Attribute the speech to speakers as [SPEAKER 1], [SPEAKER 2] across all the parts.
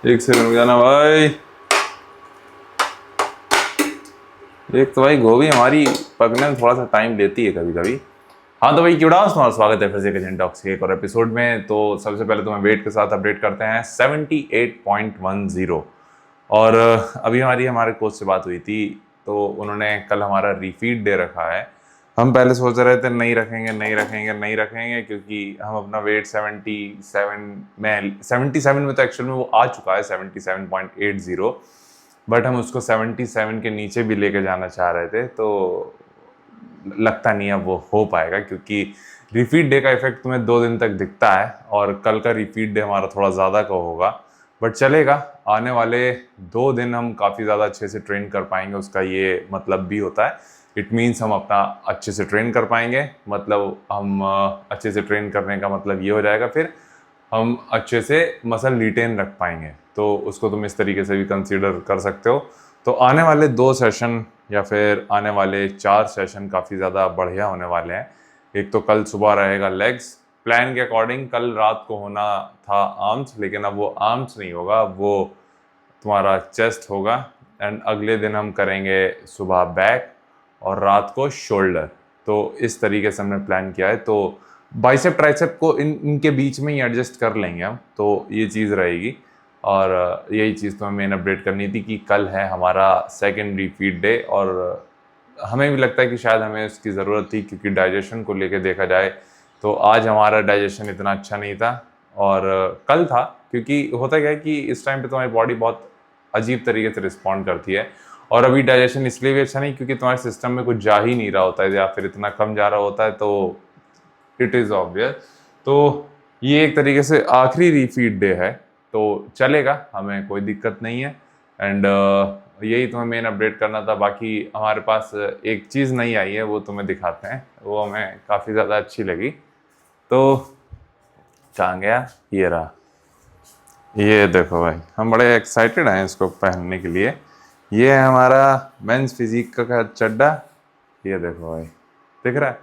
[SPEAKER 1] एक सेकंड रुक जाना भाई। एक तो भाई गोभी हमारी पकने में थोड़ा सा टाइम लेती है कभी कभी। हाँ तो भाई क्यों तुम्हारा स्वागत है फिर से किचन टॉक्स के एक और एपिसोड में। तो सबसे पहले तुम्हें वेट के साथ अपडेट करते हैं 78.10। और अभी हमारे कोच से बात हुई थी। तो उन्होंने कल हमारा रिफीड डे रखा है। हम पहले सोच रहे थे नहीं रखेंगे नहीं रखेंगे नहीं रखेंगे, क्योंकि हम अपना वेट 77 में तो एक्चुअल में वो आ चुका है 77.80। बट हम उसको 77 के नीचे भी लेके जाना चाह रहे थे, तो लगता नहीं अब वो हो पाएगा, क्योंकि रिफीड डे का इफेक्ट तुम्हें 2 दिन तक दिखता है और कल का रिफीड डे हमारा थोड़ा ज़्यादा का होगा। बट चलेगा, आने वाले 2 दिन हम काफ़ी ज़्यादा अच्छे से ट्रेन कर पाएंगे, उसका ये मतलब भी होता है। इट मीन्स हम अपना अच्छे से ट्रेन कर पाएंगे, मतलब हम अच्छे से ट्रेन करने का मतलब ये हो जाएगा फिर हम अच्छे से मसल रिटेन रख पाएंगे। तो उसको तुम इस तरीके से भी कंसीडर कर सकते हो। तो आने वाले 2 सेशन या फिर आने वाले 4 सेशन काफ़ी ज़्यादा बढ़िया होने वाले हैं। एक तो कल सुबह रहेगा लेग्स। प्लान के अकॉर्डिंग कल रात को होना था आर्म्स, लेकिन अब वो आर्म्स नहीं होगा, वो तुम्हारा चेस्ट होगा। एंड अगले दिन हम करेंगे सुबह बैक और रात को शोल्डर। तो इस तरीके से हमने प्लान किया है। तो बाइसेप ट्राइसेप को इनके बीच में ही एडजस्ट कर लेंगे हम, तो ये चीज़ रहेगी। और यही चीज़ तो हमें मेन अपडेट करनी थी कि कल है हमारा सेकेंडरी फीड डे। और हमें भी लगता है कि शायद हमें उसकी ज़रूरत थी, क्योंकि डाइजेशन को लेके देखा जाए तो आज हमारा डाइजेशन इतना अच्छा नहीं था और कल था। क्योंकि होता क्या है कि इस टाइम पे तुम्हारी बॉडी बहुत अजीब तरीके से रिस्पॉन्ड करती है। और अभी डाइजेशन इसलिए भी अच्छा नहीं क्योंकि तुम्हारे सिस्टम में कुछ जा ही नहीं रहा होता है, या फिर इतना कम जा रहा होता है, तो इट इज़ ऑब्वियस। तो ये एक तरीके से आखिरी रीफीड डे है, तो चलेगा, हमें कोई दिक्कत नहीं है। एंड यही तुम्हें मेन अपडेट करना था। बाकी हमारे पास एक चीज़ नई आई है, वो तुम्हें दिखाते हैं, वो हमें काफ़ी ज़्यादा अच्छी लगी। तो कहाँ गया, ये रहा। ये देखो भाई, हम बड़े एक्साइटेड हैं इसको पहनने के लिए। ये है हमारा मेंस फिजिक का चड्डा। ये देखो भाई, दिख रहा है?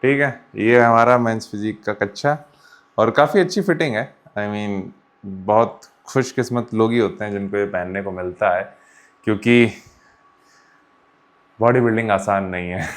[SPEAKER 1] ठीक है, ये हमारा मेंस फिजिक का कच्छा और काफ़ी अच्छी फिटिंग है। आई मीन बहुत खुशकिस्मत लोग ही होते हैं जिनको ये पहनने को मिलता है, क्योंकि बॉडी बिल्डिंग आसान नहीं है।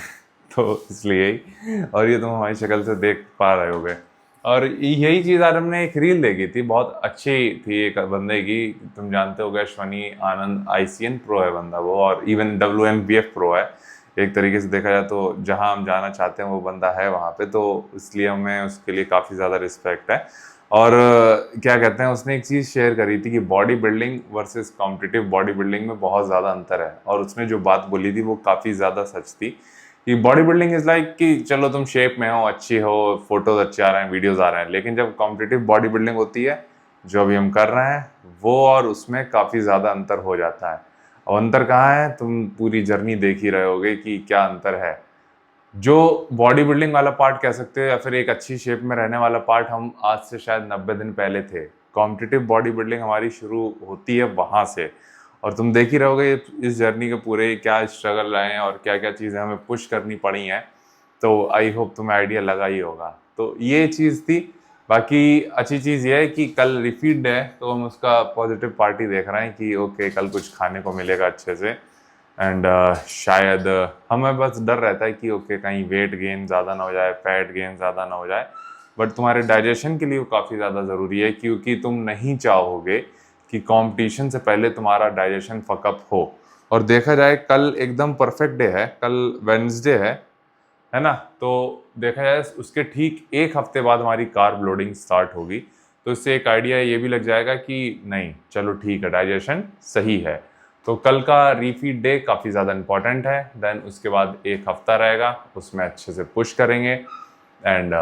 [SPEAKER 1] तो इसलिए ही, और ये तुम हमारी शक्ल से देख पा रहे होगे। और यही चीज़ आज हमने एक रील देखी थी, बहुत अच्छी थी, एक बंदे की। तुम जानते होगे, अश्वनी आनंद, ICN प्रो है बंदा वो, और इवन WNBF प्रो है। एक तरीके से देखा जाए तो जहाँ हम जाना चाहते हैं वो बंदा है वहाँ पे, तो इसलिए हमें उसके लिए काफ़ी ज़्यादा रिस्पेक्ट है। और क्या कहते हैं, उसने एक चीज़ शेयर करी थी कि body building versus competitive body building में बहुत ज़्यादा अंतर है। और उसने जो बात बोली थी वो काफ़ी ज़्यादा सच थी कि बॉडी बिल्डिंग इज़ लाइक कि चलो तुम शेप में हो, अच्छी हो, फोटोज अच्छे आ रहे हैं, वीडियोज आ रहे हैं, लेकिन जब कॉम्पिटिटिव बॉडी बिल्डिंग होती है जो अभी हम कर रहे हैं वो, और उसमें काफ़ी ज़्यादा अंतर हो जाता है। और अंतर कहाँ है, तुम पूरी जर्नी देख ही रहे होगे कि क्या अंतर है। जो बॉडी बिल्डिंग वाला पार्ट कह सकते हो या फिर एक अच्छी शेप में रहने वाला पार्ट, हम आज से शायद 90 दिन पहले थे। कॉम्पिटिटिव बॉडी बिल्डिंग हमारी शुरू होती है वहाँ से। और तुम देख ही रहोगे इस जर्नी के पूरे क्या स्ट्रगल रहे हैं और क्या क्या चीज़ें हमें पुश करनी पड़ी हैं। तो आई होप तुम्हें आइडिया लगा ही होगा। तो ये चीज़ थी। बाकी अच्छी चीज़ ये है कि कल रिफीड है, तो हम उसका पॉजिटिव पार्टी देख रहे हैं कि ओके कल कुछ खाने को मिलेगा अच्छे से। एंड शायद हमें बस डर रहता है कि ओके कहीं वेट गेन ज़्यादा ना हो जाए, फैट गेन ज़्यादा ना हो जाए। बट तुम्हारे डाइजेशन के लिए वो काफ़ी ज़्यादा ज़रूरी है, क्योंकि तुम नहीं चाहोगे कि कंपटीशन से पहले तुम्हारा डाइजेशन फकअप हो। और देखा जाए कल एकदम परफेक्ट डे है, कल वेडनेसडे है ना? तो देखा जाए उसके ठीक एक हफ्ते बाद हमारी कार्ब लोडिंग स्टार्ट होगी। तो इससे एक आइडिया ये भी लग जाएगा कि नहीं चलो ठीक है, डाइजेशन सही है। तो कल का रीफीड डे काफ़ी ज़्यादा इंपॉर्टेंट है। देन उसके बाद एक हफ्ता रहेगा, उसमें अच्छे से पुश करेंगे and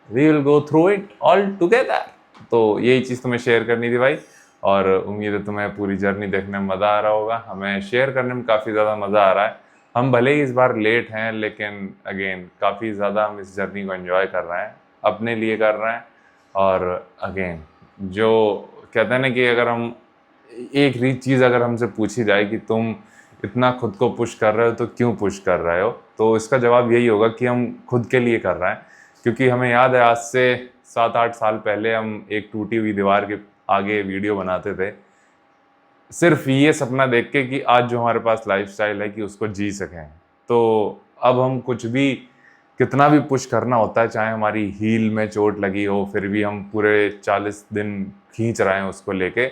[SPEAKER 1] we will go through it all together. तो यही चीज़ तुम्हें शेयर करनी थी भाई। और उम्मीद है तुम्हें पूरी जर्नी देखने में मज़ा आ रहा होगा। हमें शेयर करने में काफ़ी ज़्यादा मज़ा आ रहा है। हम भले ही इस बार लेट हैं, लेकिन अगेन काफ़ी ज़्यादा हम इस जर्नी को एंजॉय कर रहे हैं, अपने लिए कर रहे हैं। और अगेन जो कहते हैं ना कि अगर हम एक चीज़ अगर हमसे पूछी जाए कि तुम इतना खुद को पुश कर रहे हो तो क्यों पुश कर रहे हो, तो इसका जवाब यही होगा कि हम खुद के लिए कर रहे हैं। क्योंकि हमें याद है आज से 7-8 साल पहले हम एक टूटी हुई दीवार के आगे वीडियो बनाते थे, सिर्फ ये सपना देख के कि आज जो हमारे पास लाइफस्टाइल है कि उसको जी सकें। तो अब हम कुछ भी कितना भी पुश करना होता है, चाहे हमारी हील में चोट लगी हो फिर भी हम पूरे 40 दिन खींच रहे हैं उसको लेके,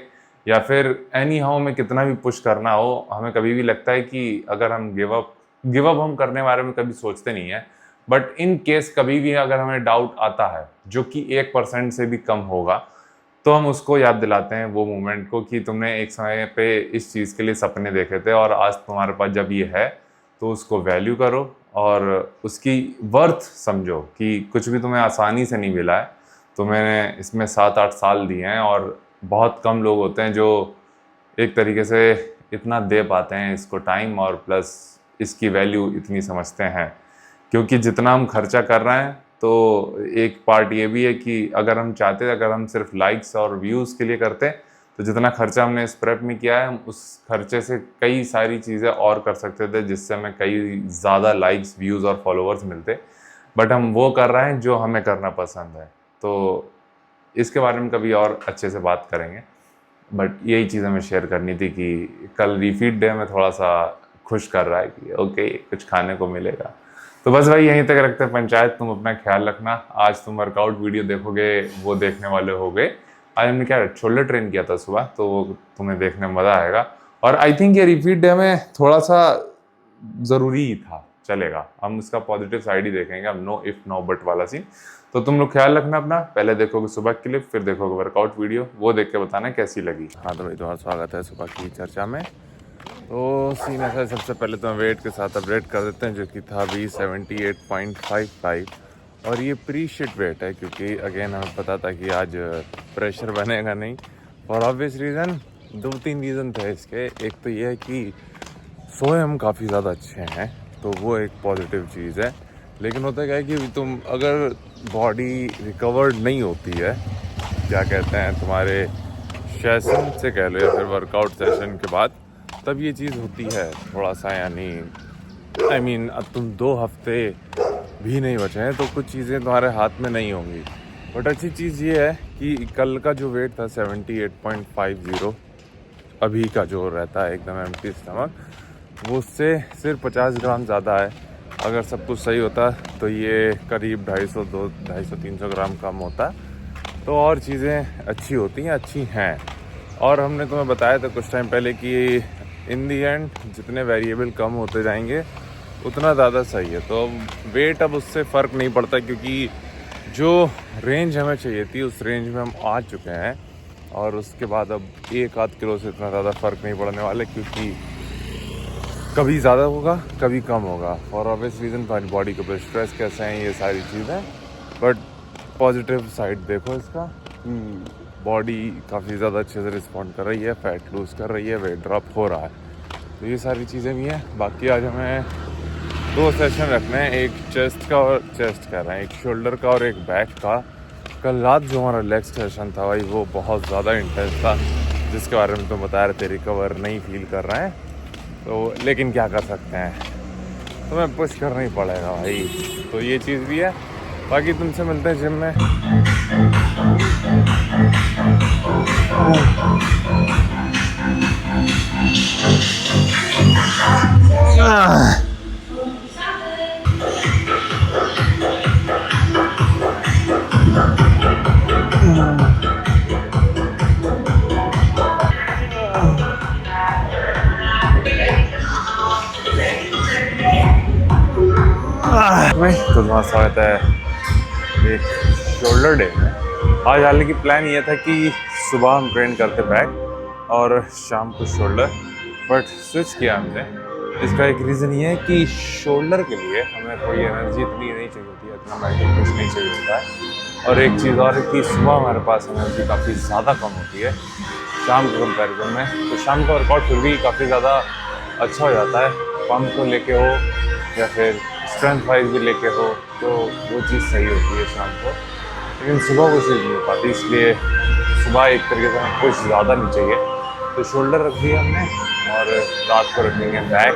[SPEAKER 1] या फिर एनी हाउ में कितना भी पुश करना हो, हमें कभी भी लगता है कि अगर हम गिव अप हम करने बारे में कभी सोचते नहीं है। बट इन केस कभी भी अगर हमें डाउट आता है जो कि 1% से भी कम होगा, तो हम उसको याद दिलाते हैं वो मोमेंट को कि तुमने एक समय पे इस चीज़ के लिए सपने देखे थे और आज तुम्हारे पास जब ये है तो उसको वैल्यू करो और उसकी वर्थ समझो कि कुछ भी तुम्हें आसानी से नहीं मिला है। तो मैंने इसमें 7-8 साल दिए हैं और बहुत कम लोग होते हैं जो एक तरीके से इतना दे पाते हैं इसको टाइम, और प्लस इसकी वैल्यू इतनी समझते हैं। क्योंकि जितना हम खर्चा कर रहे हैं, तो एक पार्ट ये भी है कि अगर हम चाहते थे, अगर हम सिर्फ लाइक्स और व्यूज़ के लिए करते, तो जितना खर्चा हमने इस प्रेप में किया है, हम उस खर्चे से कई सारी चीज़ें और कर सकते थे जिससे हमें कई ज़्यादा लाइक्स, व्यूज़ और फॉलोअर्स मिलते। बट हम वो कर रहे हैं जो हमें करना पसंद है। तो इसके बारे में कभी और अच्छे से बात करेंगे। बट यही चीज़ हमें शेयर करनी थी कि कल रिफीड डे में थोड़ा सा खुश कर रहा है कि ओके कुछ खाने को मिलेगा। तो बस भाई यहीं तक रखते हैं पंचायत। तुम अपना ख्याल रखना। आज तुम वर्कआउट वीडियो देखोगे वो देखने वाले हो गए। आज हमने क्या शोल्डर ट्रेन किया था सुबह, तो वो तुम्हें देखने में मज़ा आएगा। और आई थिंक ये रिपीट डे में थोड़ा सा ज़रूरी ही था, चलेगा। हम उसका पॉजिटिव साइड ही देखेंगे, हम नो इफ नो बट वाला सीन। तो तुम लोग ख्याल रखना अपना। पहले देखोगे सुबह क्लिप, फिर देखोगे वर्कआउट वीडियो, वो देख के बताना कैसी लगी। हाँ तो भाई तुम्हारा स्वागत है सुबह की चर्चा में। तो सीन ऐसा है, सबसे पहले तो हम वेट के साथ अपडेट कर देते हैं जो कि था अभी 78.55 और ये प्री शिट वेट है क्योंकि अगेन हमें पता था कि आज प्रेशर बनेगा नहीं फॉर ऑब्वियस रीज़न। 2-3 रीज़न थे इसके। एक तो ये है कि सोए हम काफ़ी ज़्यादा अच्छे हैं, तो वो एक पॉजिटिव चीज़ है। लेकिन होता क्या है कि तुम अगर बॉडी रिकवर्ड नहीं होती है, क्या कहते हैं, तुम्हारे सेशन से कह लो या फिर वर्कआउट सेशन के बाद, तब ये चीज़ होती है थोड़ा सा, यानी आई मीन अब तुम 2 हफ्ते भी नहीं बचे हैं तो कुछ चीज़ें तुम्हारे हाथ में नहीं होंगी। बट अच्छी चीज़ ये है कि कल का जो वेट था 78.50, अभी का जो रहता है एकदम एम्प्टी स्टमक, वो उससे सिर्फ 50 ग्राम ज़्यादा है। अगर सब कुछ सही होता तो ये करीब 250-300 ग्राम कम होता, तो और चीज़ें अच्छी होती हैं, अच्छी हैं। और हमने तुम्हें बताया था कुछ टाइम पहले कि इन दी एंड जितने वेरिएबल कम होते जाएंगे उतना ज़्यादा सही है। तो वेट अब उससे फ़र्क नहीं पड़ता क्योंकि जो रेंज हमें चाहिए थी उस रेंज में हम आ चुके हैं। और उसके बाद अब 1-8 किलो से इतना ज़्यादा फ़र्क नहीं पड़ने वाले क्योंकि कभी ज़्यादा होगा कभी कम होगा। फॉर ऑब्वियस रीज़न तुम्हारी बॉडी के ऊपर स्ट्रेस कैसे हैं, ये सारी चीज़ें। बट पॉजिटिव साइड देखो इसका कि बॉडी काफ़ी ज़्यादा अच्छे से रिस्पॉन्ड कर रही है, फैट लूज़ कर रही है, वेट ड्रॉप हो रहा है। तो ये सारी चीज़ें भी हैं। बाकी आज हमें 2 सेशन रखने हैं, एक चेस्ट का और चेस्ट कर रहे हैं, एक शोल्डर का और एक बैक का। कल रात जो हमारा लेग सेशन था भाई वो बहुत ज़्यादा इंटेंस था, जिसके बारे में तुम बता रहे थे रिकवर नहीं फील कर रहे हैं। तो लेकिन क्या कर सकते हैं, तुम्हें पुश करना ही पड़ेगा भाई। तो ये चीज़ भी है। बाकी तुमसे मिलते हैं जिम में। तो तुम्हारा स्वागत है एक शोल्डर डे में। आज हालांकि प्लान ये था कि सुबह हम ट्रेन करते बैक और शाम को शोल्डर, बट स्विच किया हमने। इसका एक रीज़न ये है कि शोल्डर के लिए हमें कोई एनर्जी इतनी नहीं चाहिए होती है, इतना मेंटल कुछ नहीं चाहिए होता है। और एक चीज़ और है कि सुबह हमारे पास एनर्जी काफ़ी ज़्यादा कम होती है शाम के कंपैरिजन में। तो शाम का वर्कआउट फिर भी काफ़ी ज़्यादा अच्छा हो जाता है, पंप को लेके हो या फिर स्ट्रेंथ वाइज भी लेके हो, तो वो चीज़ सही होती है शाम को। लेकिन सुबह वो चीज़ नहीं हो पाती, इसलिए सुबह एक तरीके से हमें कुछ ज़्यादा नहीं चाहिए। तो शोल्डर रख दिया हमने और रात को रखेंगे बैक।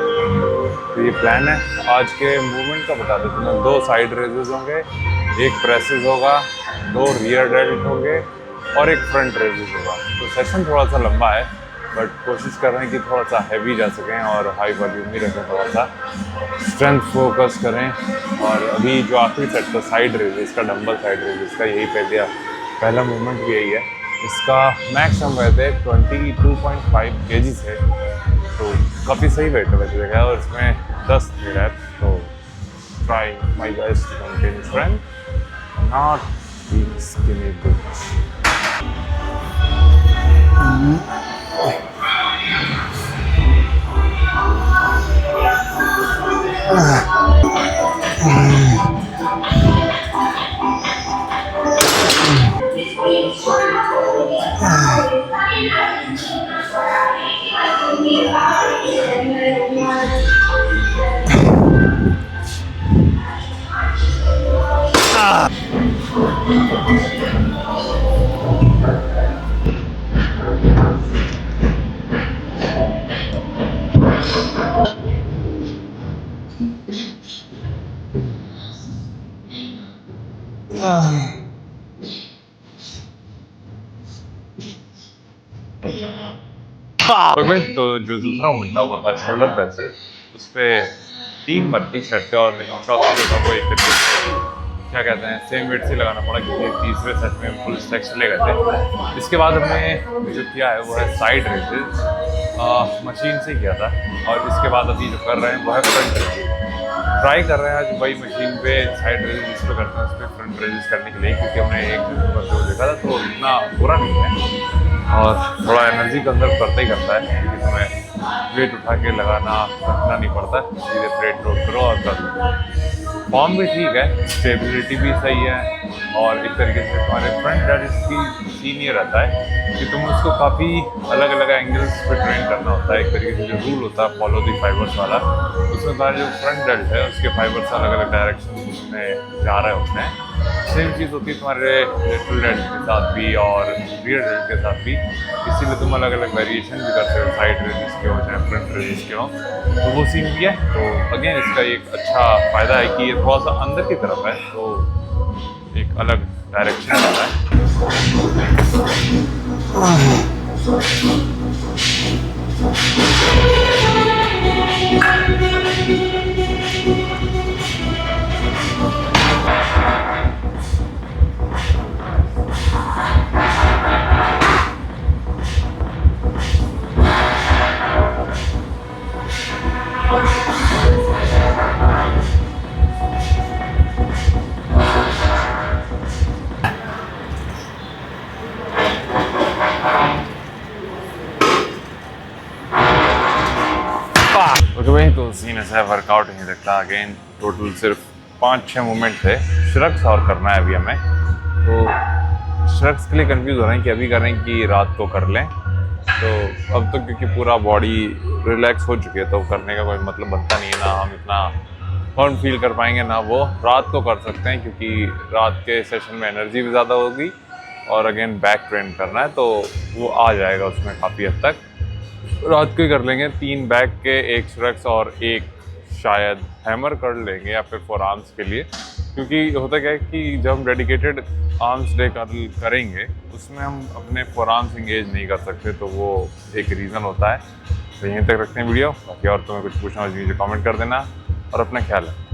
[SPEAKER 1] तो ये प्लान है। आज के मूवमेंट का बता देता हूँ। 2 साइड रेजेस होंगे, एक प्रेसेस होगा, 2 रियर डेल्ट होंगे और एक फ्रंट रेजेस होगा। तो सेशन थोड़ा सा लंबा है, बट कोशिश कर रहे हैं कि थोड़ा सा हैवी जा सकें और हाई वॉल्यूम ही रखें, थोड़ा सा स्ट्रेंथ फोकस करें। और अभी जो आखिरी सेट था साइड रेजेस का, डंबल साइड रेजेस का, यही पहला मूवमेंट भी यही है। इसका मैक्स हम गए थे 22.5 kg से, तो काफ़ी सही वेट है वैसे देखा है। और इसमें 10 थे रैप। तो try my best to maintain strength, not being skinny bitch. तो जो दूसरा मुद्दा हुआ था शोल्डर प्रेस, उस पर 3 भर्ती सेट थे और चौथा जो था वो एक तरीके से क्या कहते हैं सेम वेट से लगाना पड़ा, क्योंकि तीसरे सेट में फुल स्टैक्स ले गए थे। इसके बाद हमने जो किया है वो है साइड रेसेस, मशीन से किया था। और इसके बाद अभी जो कर रहे हैं वो है फ्रंट रेसेस। ट्राई कर रहे हैं आज वही मशीन पे साइड रेसेस जिस पे करते हैं उस पर फ्रंट रेसेस करने के लिए, क्योंकि हमने एक करते हुए देखा था तो इतना बुरा नहीं है और थोड़ा एनर्जी कंजर्व करता ही करता है, क्योंकि तुम्हें वेट उठा के लगाना रखना नहीं पड़ता, सीधे प्लेट लोड करो और कर दो। फॉर्म भी ठीक है, स्टेबिलिटी भी सही है और एक तरीके से तुम्हारे फ्रंट डेड की सीन ये रहता है कि तुम उसको काफ़ी अलग अलग एंगल्स पे ट्रेन करना होता है। एक तरीके से जो रूल होता है फॉलो दी फाइबर्स वाला, उसमें तुम्हारे जो फ्रंट डेल्ट है उसके फाइबर्स अलग अलग डायरेक्शन में जा रहे होते हैं। सेम चीज़ होती है तुम्हारे लेटरल डेल्ट के साथ भी और रियर डेल्ट के साथ भी, इसीलिए तुम अलग अलग वेरिएशन भी करते हो, साइड रेजिस के हो चाहे फ्रंट रेजिस के हो, तो वो सीन भी है। तो अगेन इसका एक अच्छा फ़ायदा है कि ये थोड़ा सा अंदर की तरफ है, तो एक अलग डायरेक्शन रहता है। ओके भाई, तो सीन ऐसा है, वर्कआउट नहीं लगता। अगेन टोटल सिर्फ 5-6 मूवमेंट थे। श्रग्स और करना है अभी हमें, तो श्रग्स के लिए कंफ्यूज हो रहे हैं कि अभी करें कि रात को कर लें। तो अब तो क्योंकि पूरा बॉडी रिलैक्स हो चुकी है तो करने का कोई मतलब बनता नहीं है, ना हम इतना फन फील कर पाएंगे ना वो। रात को कर सकते हैं क्योंकि रात के सेशन में एनर्जी भी ज़्यादा होगी और अगेन बैक ट्रेन करना है तो वो आ जाएगा उसमें काफ़ी हद तक। रात को ही कर लेंगे 3 बैक के, 1 श्रग्स और 1 शायद हैमर कर लेंगे या फिर फॉर आर्म्स के लिए, क्योंकि होता क्या है कि जब हम डेडिकेटेड आर्म्स डे करेंगे उसमें हम अपने फॉर आर्म्स इंगेज नहीं कर सकते, तो वो एक रीज़न होता है। तो यहीं तक रखते हैं वीडियो। बाकी और तुम्हें कुछ पूछना हो मुझे कमेंट कर देना और अपना ख्याल है।